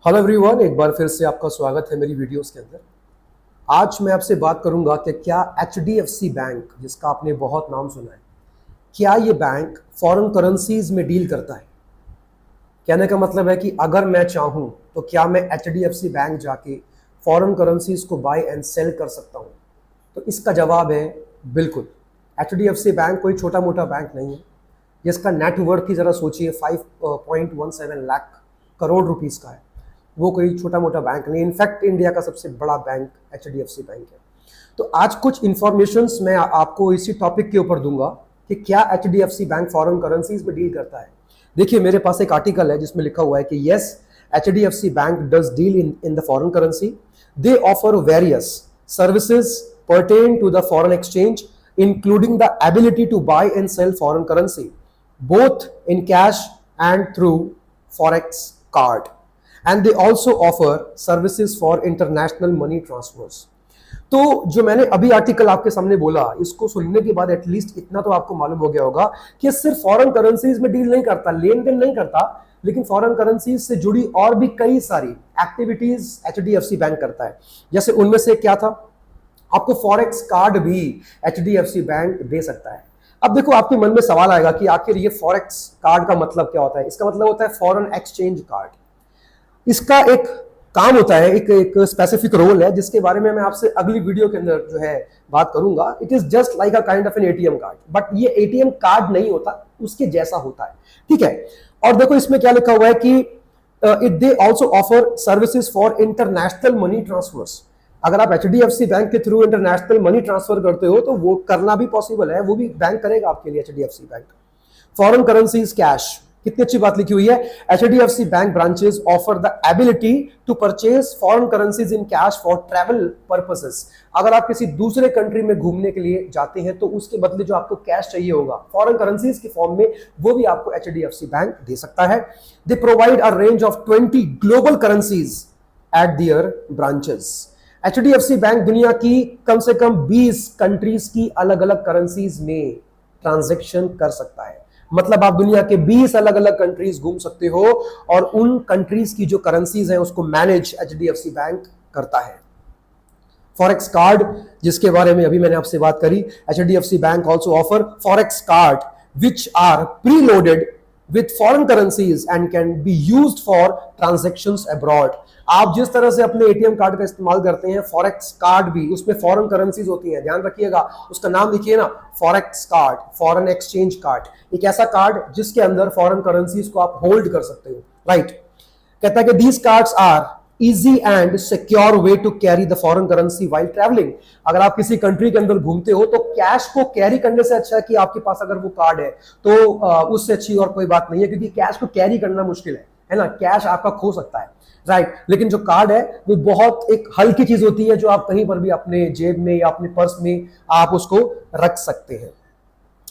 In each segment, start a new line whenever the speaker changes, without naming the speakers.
Hello everyone, एक बार फिर से आपका स्वागत है मेरी वीडियोस के अंदर। आज मैं आपसे बात करूंगा कि क्या एचडीएफसी बैंक, जिसका आपने बहुत नाम सुना है, क्या ये बैंक फॉरेन करेंसीज में डील करता है। कहने का मतलब है कि अगर मैं चाहूं तो क्या मैं एचडीएफसी बैंक जाके फॉरेन करेंसीज को बाय एंड सेल कर सकता हूं। तो इसका जवाब है बिल्कुल। एचडीएफसी बैंक कोई छोटा मोटा बैंक नहीं है, जिसका नेटवर्थ ही जरा सोचिए 5.17 लाख करोड़ रुपीस का है। वो कोई छोटा मोटा बैंक नहीं, इनफैक्ट इंडिया का सबसे बड़ा बैंक एचडीएफसी बैंक है। तो आज कुछ इंफॉर्मेशंस मैं आपको इसी टॉपिक के ऊपर दूंगा कि क्या एचडीएफसी बैंक फॉरेन करेंसीज में डील करता है। देखिए, मेरे पास एक आर्टिकल है जिसमें लिखा हुआ है कि yes, HDFC bank does deal in the foreign currency. They offer various services pertain to the foreign exchange, including the ability to buy and sell foreign currency, both in cash and through forex card. And they also offer services for international money transfers. तो जो मैंने अभी article आपके सामने बोला, इसको सुनने के बाद एटलीस्ट इतना तो आपको मालूम हो गया होगा कि सिर्फ फॉरेन करेंसीज में डील नहीं करता, लेन देन नहीं करता, लेकिन फॉरेन करेंसीज से जुड़ी और भी कई सारी एक्टिविटीज एचडीएफसी बैंक करता है। जैसे उनमें से क्या था, आपको फॉरेक्स कार्ड भी एचडीएफसी बैंक दे सकता है। अब देखो, आपके मन में सवाल आएगा कि आखिर ये फॉरेक्स कार्ड का मतलब क्या होता है। इसका मतलब होता है फॉरेन एक्सचेंज कार्ड। इसका एक काम होता है, एक स्पेसिफिक रोल है, जिसके बारे में मैं आपसे अगली वीडियो के अंदर जो है बात करूंगा। It is just like a kind of N ATM card, but ये एटीएम कार्ड नहीं होता, उसके जैसा होता है। ठीक है। और देखो, इसमें क्या लिखा हुआ है कि it they also offer services for international money transfers. अगर आप एचडीएफसी बैंक के थ्रू इंटरनेशनल मनी ट्रांसफर करते हो तो वो करना भी पॉसिबल है, वो भी बैंक करेगा आपके लिए HDFC bank. Foreign currencies cash, कितनी अच्छी बात लिखी हुई है। HDFC bank branches offer the ability to purchase foreign currencies in cash for travel purposes. अगर आप किसी दूसरे कंट्री में घूमने के लिए जाते हैं तो उसके बदले जो आपको कैश चाहिए होगा फॉरेन करेंसीज के फॉर्म में, वो भी आपको एचडीएफसी बैंक दे सकता है। They provide a range of 20 global currencies eight there branches. HDFC bank दुनिया की कम से कम 20 कंट्रीज की अलग अलग करेंसीज में ट्रांजैक्शन कर सकता है। मतलब आप दुनिया के 20 अलग अलग कंट्रीज घूम सकते हो और उन कंट्रीज की जो करेंसीज हैं उसको मैनेज एचडीएफसी बैंक करता है। फॉरेक्स कार्ड, जिसके बारे में अभी मैंने आपसे बात करी, HDFC bank also offer forex card which are preloaded with foreign currencies and can be used for transactions abroad। आप जिस तरह से अपने एटीएम कार्ड का इस्तेमाल करते हैं, फॉरेक्स कार्ड भी, उसमें फॉरेन करेंसीज होती हैं, ध्यान रखिएगा। उसका नाम लिखिए ना, forex card, foreign exchange card. एक ऐसा कार्ड जिसके अंदर फॉरेन करेंसीज को आप होल्ड कर सकते हो, राइट। कहता है कि these cards are easy and secure way to carry the foreign currency while traveling। अगर आप किसी कंट्री के अंदर घूमते हो तो कैश को कैरी करने से अच्छा है कि आपके पास अगर वो कार्ड है तो उससे अच्छी और कोई बात नहीं है, क्योंकि कैश को कैरी करना मुश्किल है ना। कैश आपका खो सकता है, राइट। लेकिन जो कार्ड है वो बहुत एक हल्की चीज होती है, जो आप कहीं पर भी अपने जेब में या अपने पर्स में आप उसको रख सकते हैं।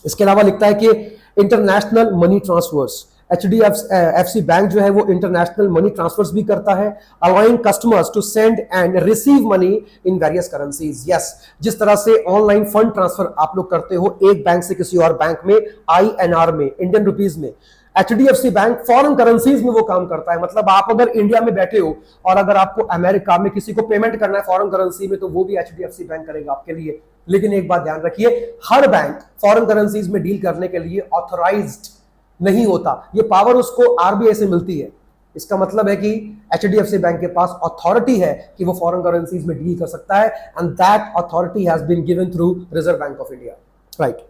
इसके अलावा लिखता है कि international money transfers, HDFC bank जो है वो इंटरनेशनल मनी ट्रांसफर्स भी करता है, allowing customers to send and receive money in various currencies. Yes, जिस तरह से ऑनलाइन फंड ट्रांसफर आप लोग करते हो एक बैंक से किसी और बैंक में, आईएनआर में, इंडियन रुपीज में, एचडीएफसी बैंक फॉरेन करेंसीज में वो काम करता है। मतलब आप अगर इंडिया में बैठे हो और अगर आपको अमेरिका में किसी को पेमेंट करना है फॉरेन करेंसी में, तो वो भी एचडीएफसी बैंक करेगा आपके लिए। लेकिन एक बात ध्यान रखिए, हर बैंक फॉरेन करेंसीज में डील करने के लिए ऑथराइज्ड नहीं होता। ये पावर उसको आरबीआई से मिलती है। इसका मतलब है कि एचडीएफसी बैंक के पास अथॉरिटी है कि वो फॉरेन करेंसीज में डील कर सकता है, and that authority has been given through Reserve Bank of India, right.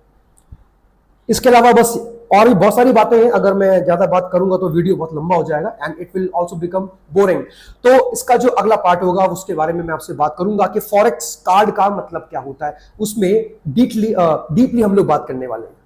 इसके अलावा बस और भी बहुत सारी बातें हैं, अगर मैं ज्यादा बात करूंगा तो वीडियो बहुत लंबा हो जाएगा and it will also become boring. तो इसका जो अगला पार्ट होगा उसके बारे में मैं आपसे बात करूंगा कि फॉरेक्स कार्ड का मतलब क्या होता है, उसमें डीपली हम लोग बात करने वाले हैं।